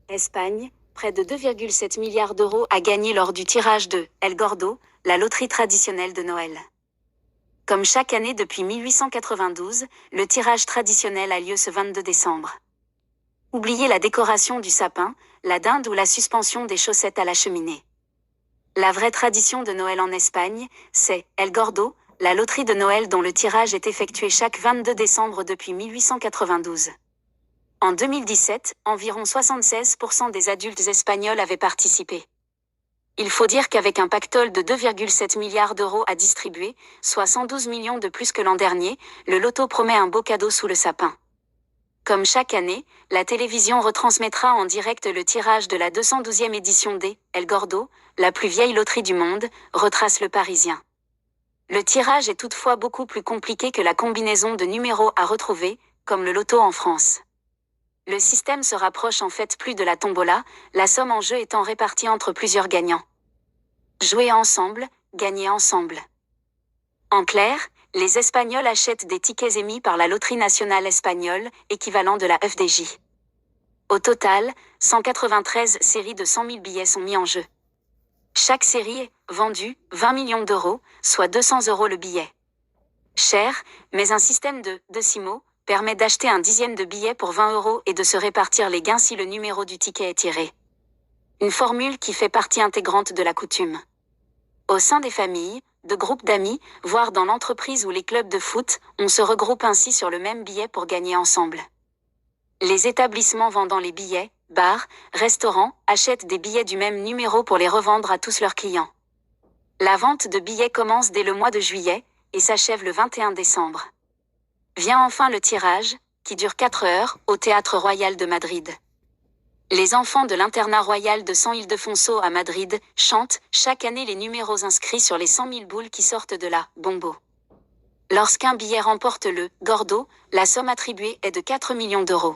Espagne, près de 2,7 milliards d'euros à gagner lors du tirage de El Gordo, la loterie traditionnelle de Noël. Comme chaque année depuis 1892, le tirage traditionnel a lieu ce 22 décembre. Oubliez la décoration du sapin, la dinde ou la suspension des chaussettes à la cheminée. La vraie tradition de Noël en Espagne, c'est El Gordo, la loterie de Noël dont le tirage est effectué chaque 22 décembre depuis 1892. En 2017, environ 76% des adultes espagnols avaient participé. Il faut dire qu'avec un pactole de 2,7 milliards d'euros à distribuer, soit 112 millions de plus que l'an dernier, le loto promet un beau cadeau sous le sapin. Comme chaque année, la télévision retransmettra en direct le tirage de la 212e édition des El Gordo, la plus vieille loterie du monde, retrace le Parisien. Le tirage est toutefois beaucoup plus compliqué que la combinaison de numéros à retrouver, comme le loto en France. Le système se rapproche en fait plus de la tombola, la somme en jeu étant répartie entre plusieurs gagnants. Jouer ensemble, gagner ensemble. En clair, les Espagnols achètent des tickets émis par la Loterie nationale espagnole, équivalent de la FDJ. Au total, 193 séries de 100 000 billets sont mis en jeu. Chaque série est vendue 20 millions d'euros, soit 200 € le billet. Cher, mais un système de décimaux permet d'acheter un dixième de billet pour 20 € et de se répartir les gains si le numéro du ticket est tiré. Une formule qui fait partie intégrante de la coutume. Au sein des familles, de groupes d'amis, voire dans l'entreprise ou les clubs de foot, on se regroupe ainsi sur le même billet pour gagner ensemble. Les établissements vendant les billets, bars, restaurants, achètent des billets du même numéro pour les revendre à tous leurs clients. La vente de billets commence dès le mois de juillet et s'achève le 21 décembre. Vient enfin le tirage, qui dure 4 heures, au Théâtre Royal de Madrid. Les enfants de l'internat royal de San Ildefonso à Madrid chantent chaque année les numéros inscrits sur les 100 000 boules qui sortent de la bombo. Lorsqu'un billet remporte le Gordo, la somme attribuée est de 4 millions d'euros.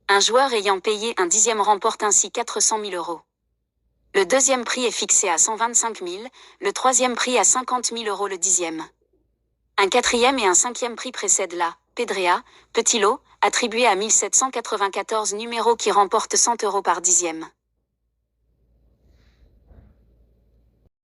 Un joueur ayant payé un dixième remporte ainsi 400 000 €. Le deuxième prix est fixé à 125 000, le troisième prix à 50 000 € le dixième. Un quatrième et un cinquième prix précèdent la Pedrea, petit lot, attribué à 1794 numéros qui remportent 100 € par dixième.